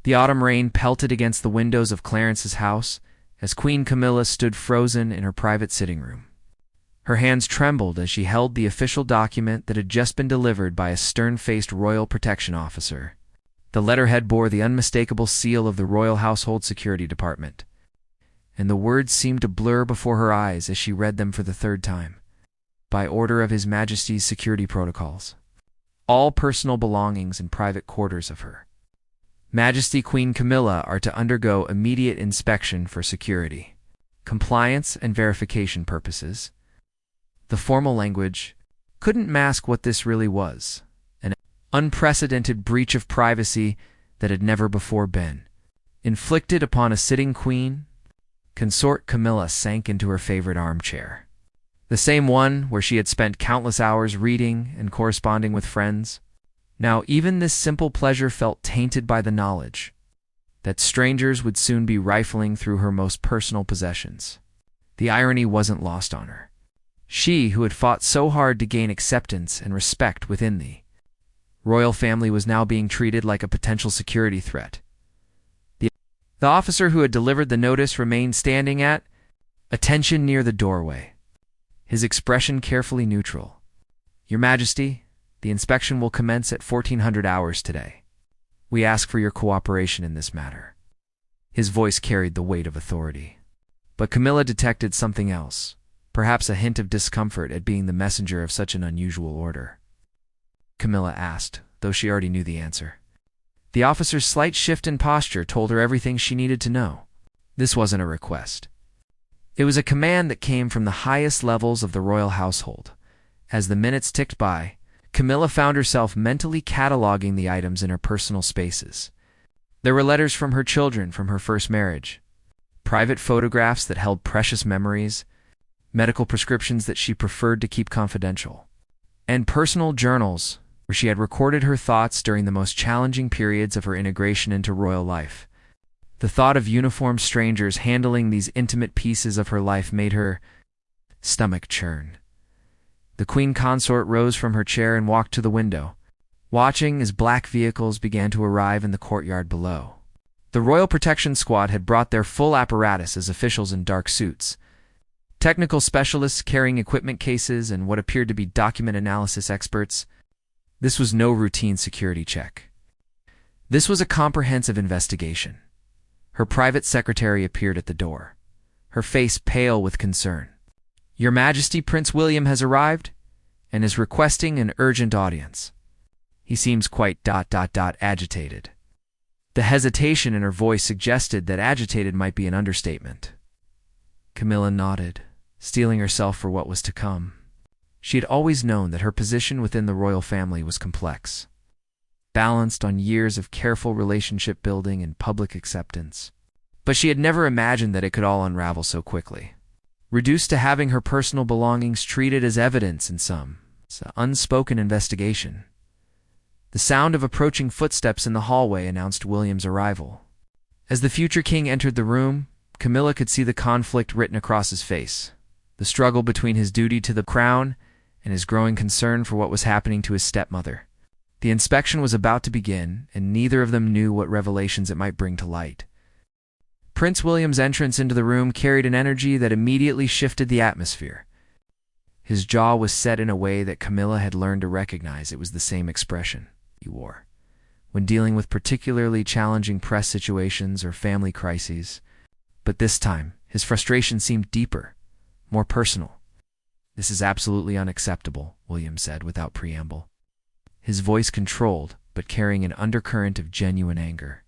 The autumn rain pelted against the windows of Clarence's house as Queen Camilla stood frozen in her private sitting room. Her hands trembled as she held the official document that had just been delivered by a stern-faced royal protection officer. The letterhead bore the unmistakable seal of the Royal Household Security Department, and the words seemed to blur before her eyes as she read them for the third time. By order of His Majesty's security protocols. All personal belongings and private quarters of Her Majesty Queen Camilla are to undergo immediate inspection for security, compliance, and verification purposes. The formal language couldn't mask what this really was, an unprecedented breach of privacy that had never before been inflicted upon a sitting queen. Consort Camilla sank into her favorite armchair, the same one where she had spent countless hours reading and corresponding with friends. Now even this simple pleasure felt tainted by the knowledge that strangers would soon be rifling through her most personal possessions. The irony wasn't lost on her. She, who had fought so hard to gain acceptance and respect within the royal family, was now being treated like a potential security threat. The officer who had delivered the notice remained standing at attention near the doorway, his expression carefully neutral. Your Majesty, the inspection will commence at 1400 hours today. We ask for your cooperation in this matter. His voice carried the weight of authority. But Camilla detected something else, perhaps a hint of discomfort at being the messenger of such an unusual order. Camilla asked, though she already knew the answer. The officer's slight shift in posture told her everything she needed to know. This wasn't a request. It was a command that came from the highest levels of the royal household. As the minutes ticked by, Camilla found herself mentally cataloging the items in her personal spaces. There were letters from her children from her first marriage, private photographs that held precious memories, medical prescriptions that she preferred to keep confidential, and personal journals where she had recorded her thoughts during the most challenging periods of her integration into royal life. The thought of uniformed strangers handling these intimate pieces of her life made her stomach churn. The queen consort rose from her chair and walked to the window, watching as black vehicles began to arrive in the courtyard below. The Royal Protection Squad had brought their full apparatus as officials in dark suits, technical specialists carrying equipment cases and what appeared to be document analysis experts. This was no routine security check. This was a comprehensive investigation. Her private secretary appeared at the door, her face pale with concern. Your Majesty, Prince William has arrived and is requesting an urgent audience. He seems quite agitated. The hesitation in her voice suggested that agitated might be an understatement. Camilla nodded, steeling herself for what was to come. She had always known that her position within the royal family was complex, balanced on years of careful relationship building and public acceptance. But she had never imagined that it could all unravel so quickly. Reduced to having her personal belongings treated as evidence in some unspoken investigation. The sound of approaching footsteps in the hallway announced William's arrival. As the future king entered the room, Camilla could see the conflict written across his face, the struggle between his duty to the crown and his growing concern for what was happening to his stepmother. The inspection was about to begin, and neither of them knew what revelations it might bring to light. Prince William's entrance into the room carried an energy that immediately shifted the atmosphere. His jaw was set in a way that Camilla had learned to recognize. It was the same expression he wore when dealing with particularly challenging press situations or family crises. But this time, his frustration seemed deeper, more personal. This is absolutely unacceptable, William said without preamble, his voice controlled but carrying an undercurrent of genuine anger.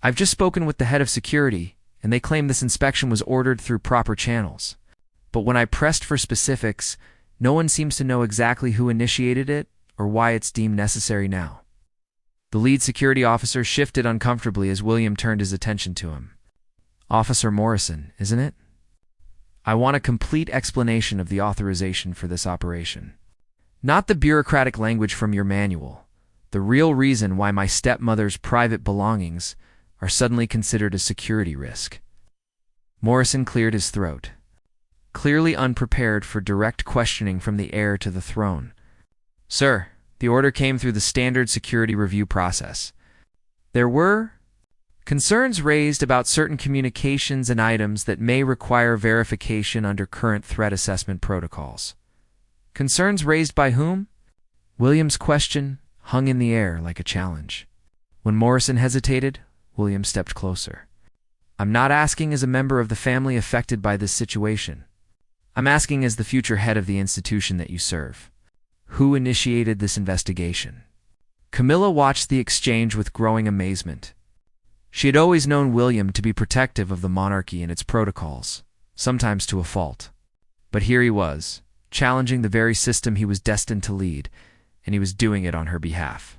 I've just spoken with the head of security, and they claim this inspection was ordered through proper channels. But when I pressed for specifics, no one seems to know exactly who initiated it or why it's deemed necessary now. The lead security officer shifted uncomfortably as William turned his attention to him. Officer Morrison, isn't it? I want a complete explanation of the authorization for this operation. Not the bureaucratic language from your manual. The real reason why my stepmother's private belongings are suddenly considered a security risk. Morrison cleared his throat, clearly unprepared for direct questioning from the heir to the throne. Sir, the order came through the standard security review process. There were Concerns raised about certain communications and items that may require verification under current threat assessment protocols. Concerns raised by whom? William's question hung in the air like a challenge. When Morrison hesitated, William stepped closer. I'm not asking as a member of the family affected by this situation. I'm asking as the future head of the institution that you serve. Who initiated this investigation? Camilla watched the exchange with growing amazement. She had always known William to be protective of the monarchy and its protocols, sometimes to a fault. But here he was, challenging the very system he was destined to lead, and he was doing it on her behalf.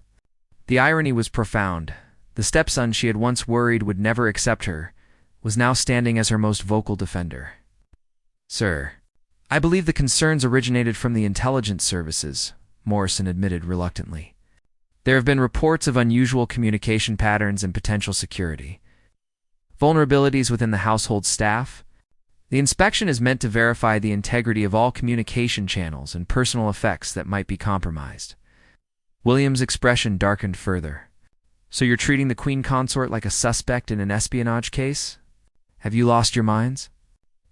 The irony was profound. The stepson she had once worried would never accept her was now standing as her most vocal defender. Sir, I believe the concerns originated from the intelligence services, Morrison admitted reluctantly. There have been reports of unusual communication patterns and potential security vulnerabilities within the household staff. The inspection is meant to verify the integrity of all communication channels and personal effects that might be compromised. William's expression darkened further. So you're treating the Queen Consort like a suspect in an espionage case? Have you lost your minds?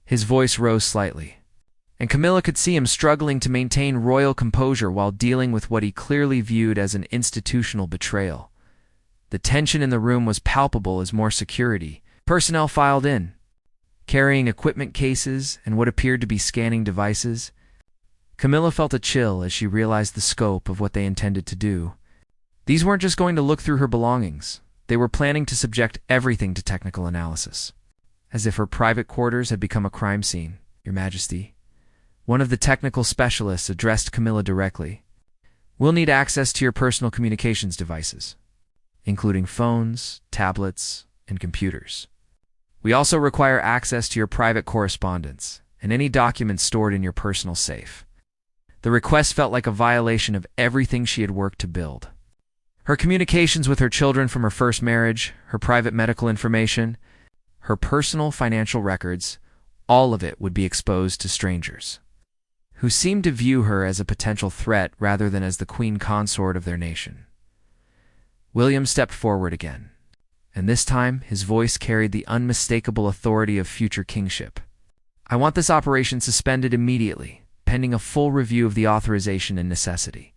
His voice rose slightly, and Camilla could see him struggling to maintain royal composure while dealing with what he clearly viewed as an institutional betrayal. The tension in the room was palpable as more security personnel filed in, carrying equipment cases and what appeared to be scanning devices. Camilla felt a chill as she realized the scope of what they intended to do. These weren't just going to look through her belongings. They were planning to subject everything to technical analysis. As if her private quarters had become a crime scene, Your Majesty. One of the technical specialists addressed Camilla directly. We'll need access to your personal communications devices, including phones, tablets, and computers. We also require access to your private correspondence and any documents stored in your personal safe. The request felt like a violation of everything she had worked to build. Her communications with her children from her first marriage, her private medical information, her personal financial records, all of it would be exposed to strangers, who seemed to view her as a potential threat rather than as the queen consort of their nation. William stepped forward again, and this time his voice carried the unmistakable authority of future kingship. I want this operation suspended immediately, pending a full review of the authorization and necessity.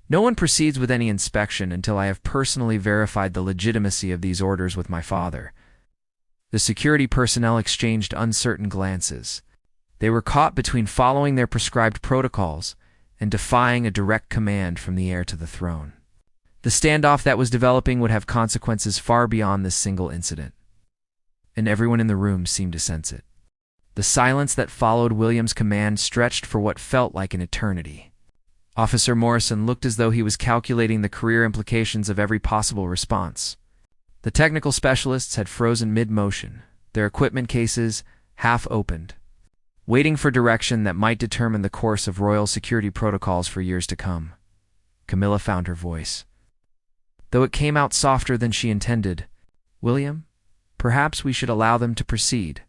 No one proceeds with any inspection until I have personally verified the legitimacy of these orders with my father. The security personnel exchanged uncertain glances. They were caught between following their prescribed protocols and defying a direct command from the heir to the throne. The standoff that was developing would have consequences far beyond this single incident, and everyone in the room seemed to sense it. The silence that followed William's command stretched for what felt like an eternity. Officer Morrison looked as though he was calculating the career implications of every possible response. The technical specialists had frozen mid-motion, their equipment cases half-opened, waiting for direction that might determine the course of royal security protocols for years to come. Camilla found her voice, though it came out softer than she intended. William, perhaps we should allow them to proceed.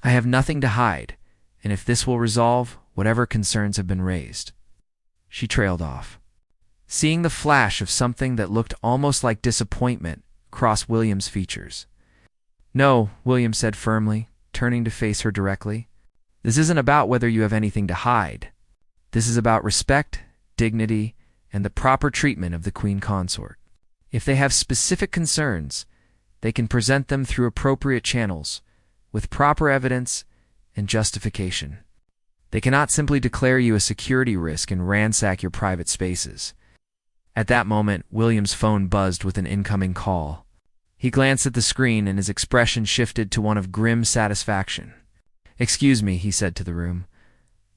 I have nothing to hide, and if this will resolve whatever concerns have been raised. She trailed off, seeing the flash of something that looked almost like disappointment cross William's features. No, William said firmly, turning to face her directly. This isn't about whether you have anything to hide. This is about respect, dignity, and the proper treatment of the queen consort. If they have specific concerns, they can present them through appropriate channels, with proper evidence and justification. They cannot simply declare you a security risk and ransack your private spaces. At that moment, William's phone buzzed with an incoming call. He glanced at the screen and his expression shifted to one of grim satisfaction. Excuse me, he said to the room.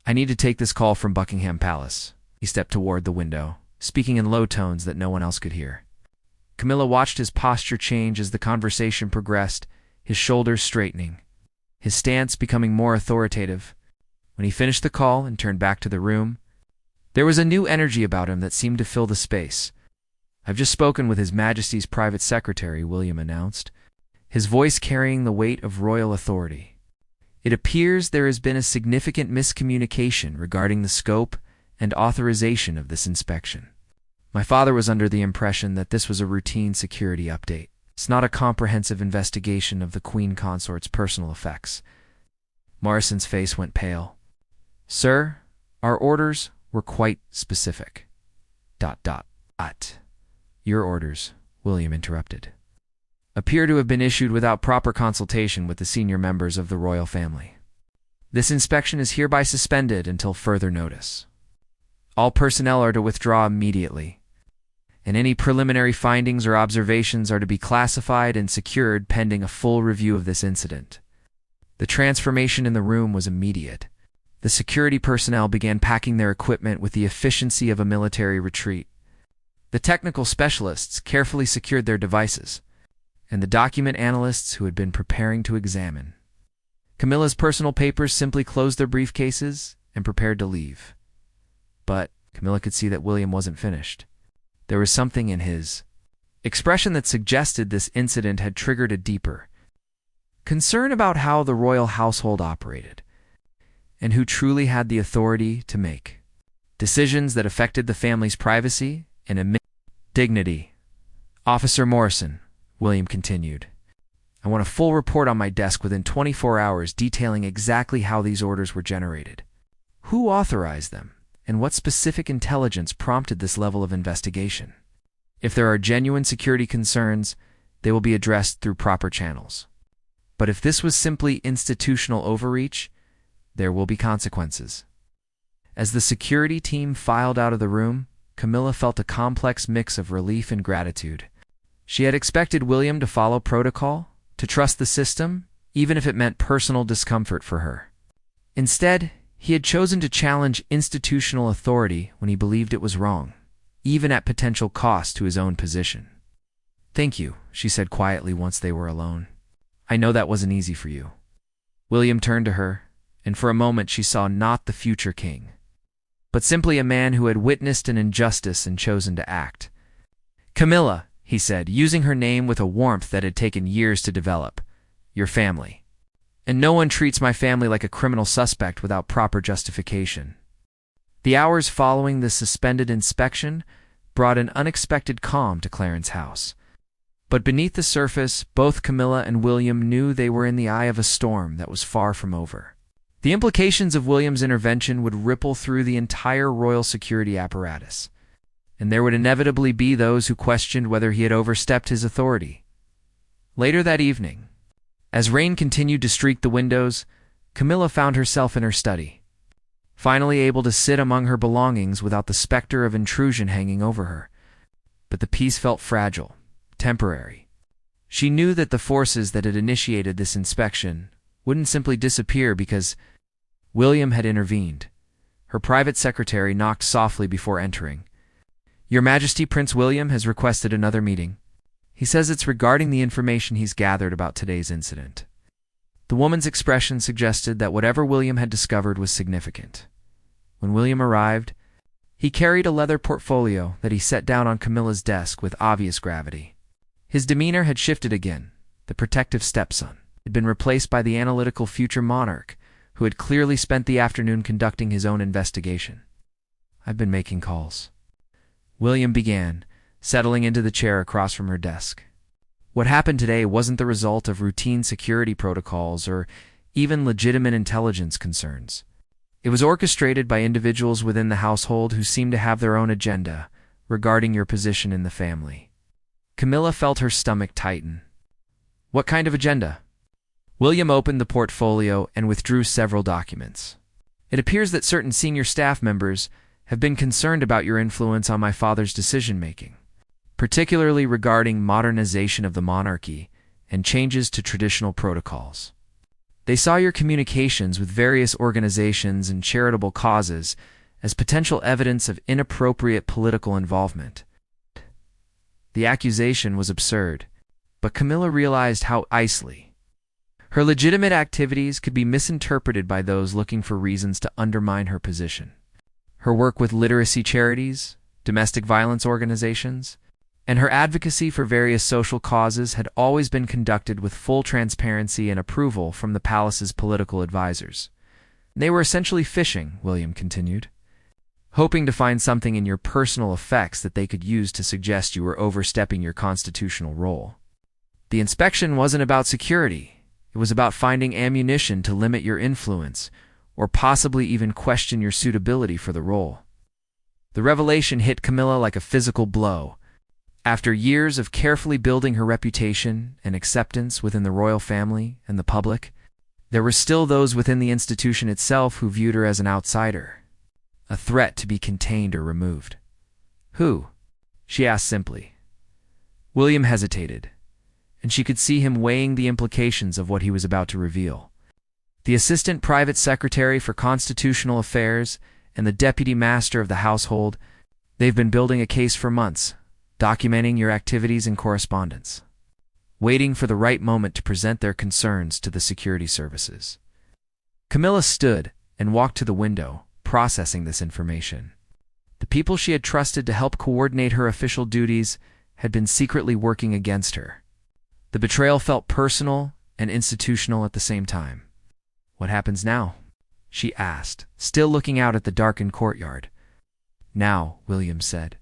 I need to take this call from Buckingham Palace. He stepped toward the window, speaking in low tones that no one else could hear. Camilla watched his posture change as the conversation progressed, his shoulders straightening, his stance becoming more authoritative. When he finished the call and turned back to the room, there was a new energy about him that seemed to fill the space. I've just spoken with His Majesty's private secretary, William announced, his voice carrying the weight of royal authority. It appears there has been a significant miscommunication regarding the scope and authorization of this inspection. My father was under the impression that this was a routine security update. It's not a comprehensive investigation of the Queen Consort's personal effects. Morrison's face went pale. Sir, our orders were quite specific. ... Your orders, William interrupted, appear to have been issued without proper consultation with the senior members of the royal family. This inspection is hereby suspended until further notice. All personnel are to withdraw immediately, and any preliminary findings or observations are to be classified and secured pending a full review of this incident. The transformation in the room was immediate. The security personnel began packing their equipment with the efficiency of a military retreat. The technical specialists carefully secured their devices, and the document analysts who had been preparing to examine Camilla's personal papers simply closed their briefcases and prepared to leave. But Camilla could see that William wasn't finished. There was something in his expression that suggested this incident had triggered a deeper concern about how the royal household operated, and who truly had the authority to make decisions that affected the family's privacy and dignity. Officer Morrison, William continued, I want a full report on my desk within 24 hours detailing exactly how these orders were generated, who authorized them, and what specific intelligence prompted this level of investigation. If there are genuine security concerns, they will be addressed through proper channels. But if this was simply institutional overreach, there will be consequences. As the security team filed out of the room, Camilla felt a complex mix of relief and gratitude. She had expected William to follow protocol, to trust the system, even if it meant personal discomfort for her. Instead, he had chosen to challenge institutional authority when he believed it was wrong, even at potential cost to his own position. Thank you, she said quietly once they were alone. I know that wasn't easy for you. William turned to her, and for a moment she saw not the future king, but simply a man who had witnessed an injustice and chosen to act. Camilla, he said, using her name with a warmth that had taken years to develop, your family. And no one treats my family like a criminal suspect without proper justification. The hours following the suspended inspection brought an unexpected calm to Clarence's house. But beneath the surface, both Camilla and William knew they were in the eye of a storm that was far from over. The implications of William's intervention would ripple through the entire royal security apparatus, and there would inevitably be those who questioned whether he had overstepped his authority. Later that evening, as rain continued to streak the windows, Camilla found herself in her study, finally able to sit among her belongings without the specter of intrusion hanging over her. But the peace felt fragile, temporary. She knew that the forces that had initiated this inspection wouldn't simply disappear because William had intervened. Her private secretary knocked softly before entering. Your Majesty, Prince William has requested another meeting. He says it's regarding the information he's gathered about today's incident. The woman's expression suggested that whatever William had discovered was significant. When William arrived, he carried a leather portfolio that he set down on Camilla's desk with obvious gravity. His demeanor had shifted again. The protective stepson had been replaced by the analytical future monarch, who had clearly spent the afternoon conducting his own investigation. I've been making calls. William began, settling into the chair across from her desk. What happened today wasn't the result of routine security protocols or even legitimate intelligence concerns. It was orchestrated by individuals within the household who seemed to have their own agenda regarding your position in the family. Camilla felt her stomach tighten. What kind of agenda? William opened the portfolio and withdrew several documents. It appears that certain senior staff members have been concerned about your influence on my father's decision-making, particularly regarding modernization of the monarchy and changes to traditional protocols. They saw your communications with various organizations and charitable causes as potential evidence of inappropriate political involvement. The accusation was absurd, but Camilla realized how easily her legitimate activities could be misinterpreted by those looking for reasons to undermine her position. Her work with literacy charities, domestic violence organizations, and her advocacy for various social causes had always been conducted with full transparency and approval from the palace's political advisors. They were essentially fishing, William continued, hoping to find something in your personal effects that they could use to suggest you were overstepping your constitutional role. The inspection wasn't about security. It was about finding ammunition to limit your influence, or possibly even question your suitability for the role. The revelation hit Camilla like a physical blow. After years of carefully building her reputation and acceptance within the royal family and the public, there were still those within the institution itself who viewed her as an outsider, a threat to be contained or removed. "Who?" she asked simply. William hesitated, and she could see him weighing the implications of what he was about to reveal. "The Assistant Private Secretary for Constitutional Affairs and the Deputy Master of the Household. They've been building a case for months, documenting your activities and correspondence, waiting for the right moment to present their concerns to the security services." Camilla stood and walked to the window, processing this information. The people she had trusted to help coordinate her official duties had been secretly working against her. The betrayal felt personal and institutional at the same time. "What happens now?" she asked, still looking out at the darkened courtyard. "Now," William said,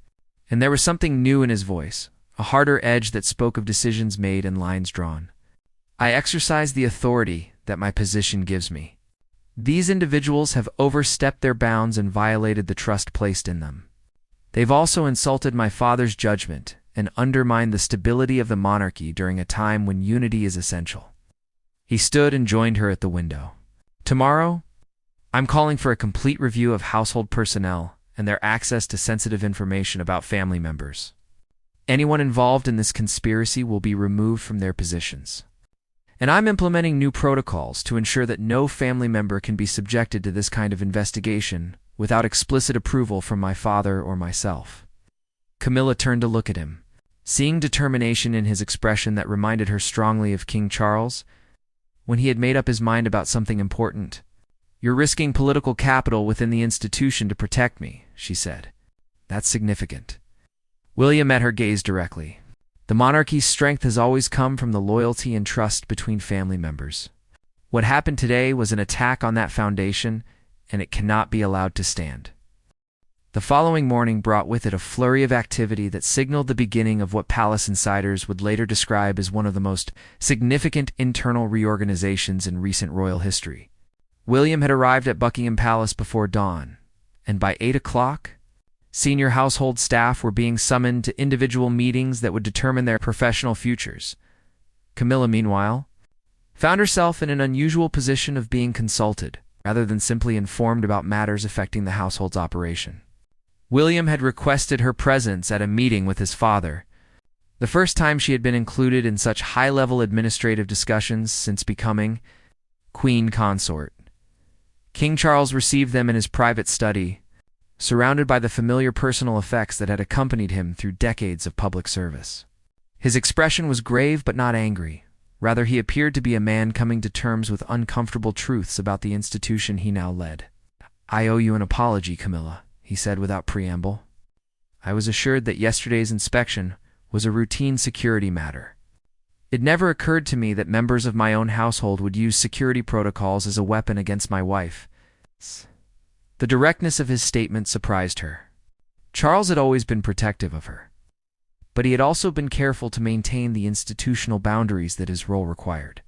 and there was something new in his voice, a harder edge that spoke of decisions made and lines drawn. "I exercise the authority that my position gives me. These individuals have overstepped their bounds and violated the trust placed in them. They've also insulted my father's judgment and undermined the stability of the monarchy during a time when unity is essential." He stood and joined her at the window. "Tomorrow, I'm calling for a complete review of household personnel and their access to sensitive information about family members. Anyone involved in this conspiracy will be removed from their positions. And I'm implementing new protocols to ensure that no family member can be subjected to this kind of investigation without explicit approval from my father or myself." Camilla turned to look at him, seeing determination in his expression that reminded her strongly of King Charles when he had made up his mind about something important. "You're risking political capital within the institution to protect me," she said. "That's significant." William met her gaze directly. "The monarchy's strength has always come from the loyalty and trust between family members. What happened today was an attack on that foundation, and it cannot be allowed to stand." The following morning brought with it a flurry of activity that signaled the beginning of what palace insiders would later describe as one of the most significant internal reorganizations in recent royal history. William had arrived at Buckingham Palace before dawn, and by 8 o'clock, senior household staff were being summoned to individual meetings that would determine their professional futures. Camilla, meanwhile, found herself in an unusual position of being consulted, rather than simply informed about matters affecting the household's operation. William had requested her presence at a meeting with his father, the first time she had been included in such high-level administrative discussions since becoming Queen Consort. King Charles received them in his private study, surrounded by the familiar personal effects that had accompanied him through decades of public service. His expression was grave but not angry. Rather, he appeared to be a man coming to terms with uncomfortable truths about the institution he now led. "I owe you an apology, Camilla," he said without preamble. "I was assured that yesterday's inspection was a routine security matter. It never occurred to me that members of my own household would use security protocols as a weapon against my wife." The directness of his statement surprised her. Charles had always been protective of her, but he had also been careful to maintain the institutional boundaries that his role required.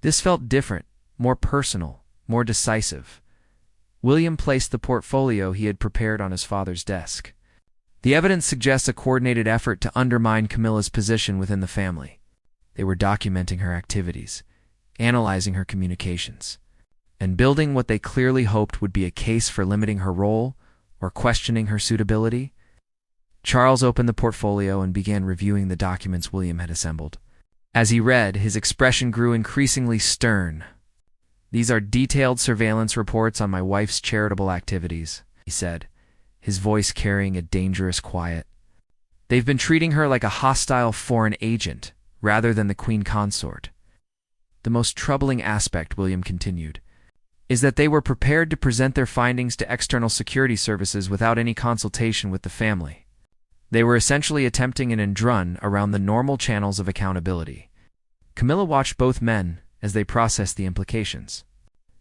This felt different, more personal, more decisive. William placed the portfolio he had prepared on his father's desk. The evidence suggests a coordinated effort to undermine Camilla's position within the family. They were documenting her activities, analyzing her communications, and building what they clearly hoped would be a case for limiting her role or questioning her suitability. Charles opened the portfolio and began reviewing the documents William had assembled. As he read, his expression grew increasingly stern. "These are detailed surveillance reports on my wife's charitable activities," he said, his voice carrying a dangerous quiet. "They've been treating her like a hostile foreign agent rather than the Queen Consort. The most troubling aspect," William continued, "is that they were prepared to present their findings to external security services without any consultation with the family. They were essentially attempting an end run around the normal channels of accountability." Camilla watched both men as they processed the implications.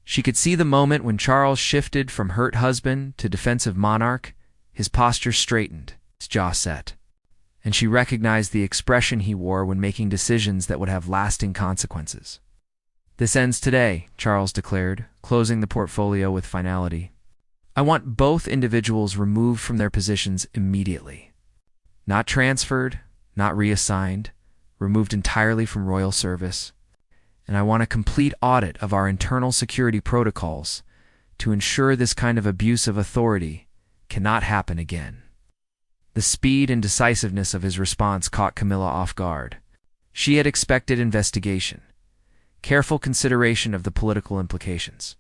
She could see the moment when Charles shifted from hurt husband to defensive monarch, his posture straightened, his jaw set. and she recognized the expression he wore when making decisions that would have lasting consequences. "This ends today," Charles declared, closing the portfolio with finality. "I want both individuals removed from their positions immediately. Not transferred, not reassigned, removed entirely from royal service. And I want a complete audit of our internal security protocols to ensure this kind of abuse of authority cannot happen again." The speed and decisiveness of his response caught Camilla off guard. She had expected investigation, careful consideration of the political implications,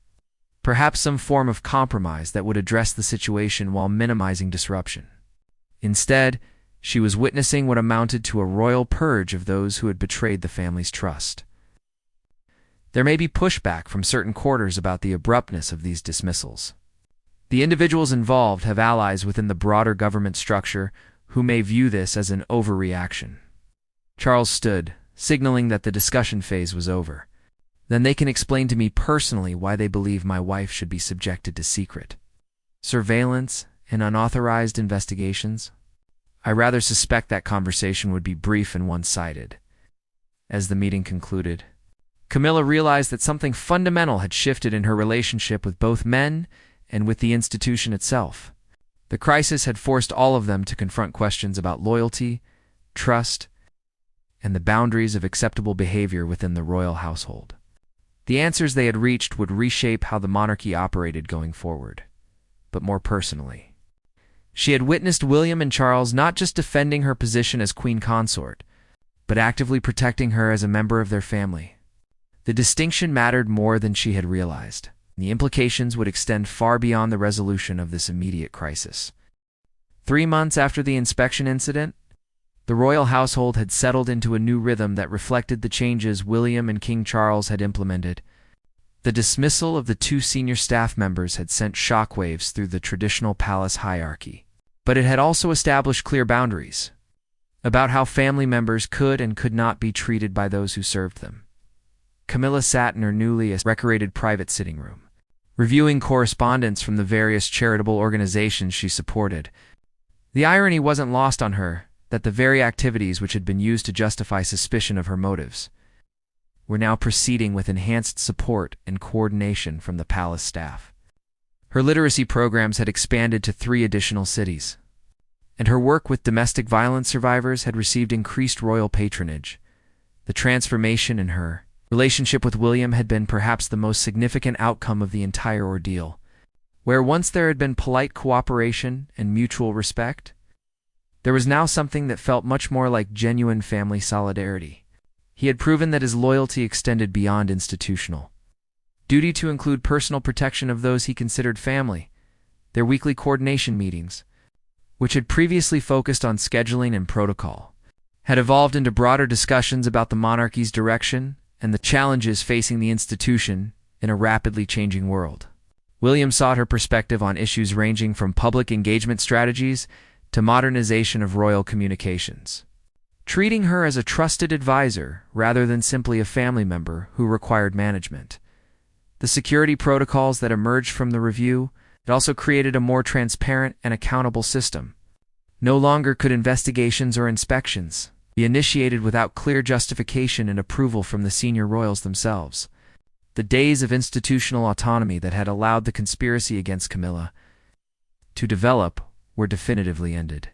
perhaps some form of compromise that would address the situation while minimizing disruption. Instead, she was witnessing what amounted to a royal purge of those who had betrayed the family's trust. There may be pushback from certain quarters about the abruptness of these dismissals. The individuals involved have allies within the broader government structure who may view this as an overreaction. Charles stood, signaling that the discussion phase was over. "Then they can explain to me personally why they believe my wife should be subjected to secret surveillance and unauthorized investigations. I rather suspect that conversation would be brief and one-sided." As the meeting concluded, Camilla realized that something fundamental had shifted in her relationship with both men and with the institution itself. The crisis had forced all of them to confront questions about loyalty, trust, and the boundaries of acceptable behavior within the royal household. The answers they had reached would reshape how the monarchy operated going forward, but more personally. She had witnessed William and Charles not just defending her position as queen consort, but actively protecting her as a member of their family. The distinction mattered more than she had realized. The implications would extend far beyond the resolution of this immediate crisis. 3 months after the inspection incident, the royal household had settled into a new rhythm that reflected the changes William and King Charles had implemented. The dismissal of the 2 senior staff members had sent shockwaves through the traditional palace hierarchy, but it had also established clear boundaries about how family members could and could not be treated by those who served them. Camilla sat in her newly decorated private sitting room, reviewing correspondence from the various charitable organizations she supported. The irony wasn't lost on her that the very activities which had been used to justify suspicion of her motives were now proceeding with enhanced support and coordination from the palace staff. Her literacy programs had expanded to 3 additional cities, and her work with domestic violence survivors had received increased royal patronage. The transformation in her relationship with William had been perhaps the most significant outcome of the entire ordeal. Where once there had been polite cooperation and mutual respect, there was now something that felt much more like genuine family solidarity. He had proven that his loyalty extended beyond institutional duty to include personal protection of those he considered family. Their weekly coordination meetings, which had previously focused on scheduling and protocol, had evolved into broader discussions about the monarchy's direction and the challenges facing the institution in a rapidly changing world. William sought her perspective on issues ranging from public engagement strategies to modernization of royal communications, treating her as a trusted advisor rather than simply a family member who required management. The security protocols that emerged from the review had also created a more transparent and accountable system. No longer could investigations or inspections be initiated without clear justification and approval from the senior royals themselves. The days of institutional autonomy that had allowed the conspiracy against Camilla to develop were definitively ended.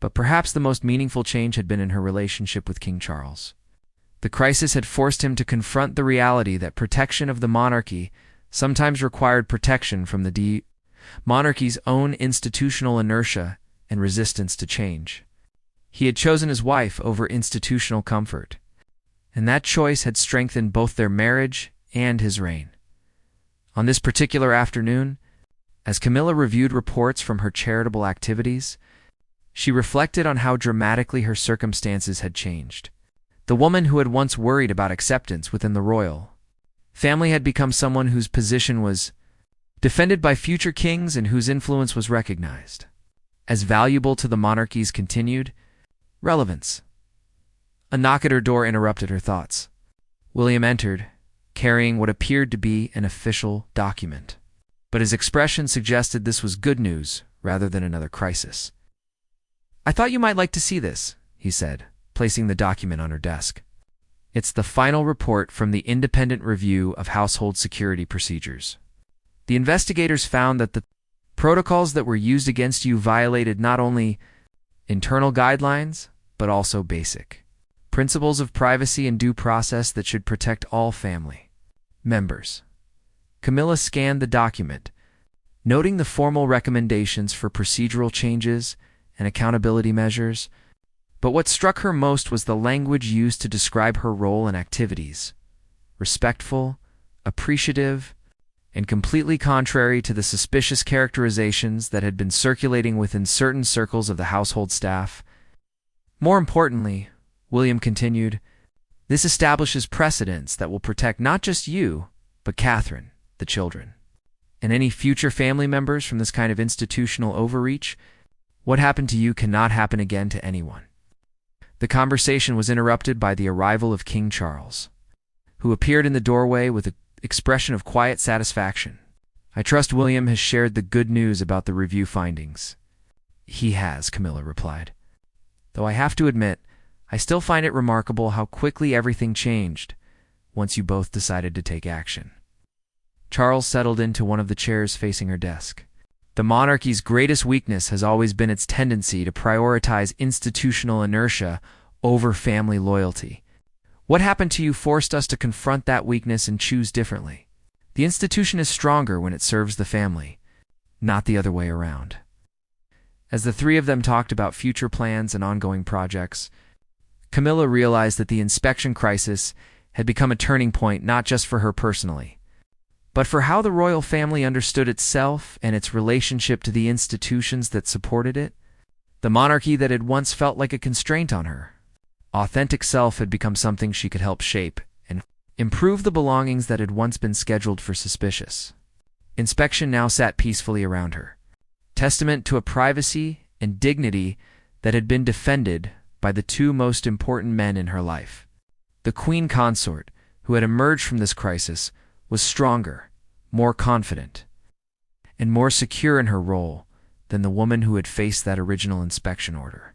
But perhaps the most meaningful change had been in her relationship with King Charles. The crisis had forced him to confront the reality that protection of the monarchy sometimes required protection from the monarchy's own institutional inertia and resistance to change. He had chosen his wife over institutional comfort, and that choice had strengthened both their marriage and his reign. On this particular afternoon, as Camilla reviewed reports from her charitable activities, she reflected on how dramatically her circumstances had changed. The woman who had once worried about acceptance within the royal family had become someone whose position was defended by future kings and whose influence was recognized as valuable to the monarchy's continued relevance. A knock at her door interrupted her thoughts. William entered, carrying what appeared to be an official document, but his expression suggested this was good news rather than another crisis. "I thought you might like to see this," he said, placing the document on her desk. "It's the final report from the Independent Review of Household Security Procedures. The investigators found that the protocols that were used against you violated not only internal guidelines, but also basic principles of privacy and due process that should protect all family members." Camillas scanned the document, noting the formal recommendations for procedural changes and accountability measures, but what struck her most was the language used to describe her role and activities: respectful, appreciative, and completely contrary to the suspicious characterizations that had been circulating within certain circles of the household staff. "More importantly," William continued, "this establishes precedents that will protect not just you, but Catherine, the children, and any future family members from this kind of institutional overreach. What happened to you cannot happen again to anyone." The conversation was interrupted by the arrival of King Charles, who appeared in the doorway with an expression of quiet satisfaction. "I trust William has shared the good news about the review findings." "He has," Camilla replied. "Though I have to admit, I still find it remarkable how quickly everything changed once you both decided to take action." Charles settled into one of the chairs facing her desk. "The monarchy's greatest weakness has always been its tendency to prioritize institutional inertia over family loyalty. What happened to you forced us to confront that weakness and choose differently. The institution is stronger when it serves the family, not the other way around." As the three of them talked about future plans and ongoing projects, Camilla realized that the inspection crisis had become a turning point not just for her personally, but for how the royal family understood itself and its relationship to the institutions that supported it. The monarchy that had once felt like a constraint on her authentic self had become something she could help shape and improve the belongings that had once been scheduled for suspicious inspection now sat peacefully around her, testament to a privacy and dignity that had been defended by the two most important men in her life. The queen consort, who had emerged from this crisis, was stronger, more confident, and more secure in her role than the woman who had faced that original inspection order.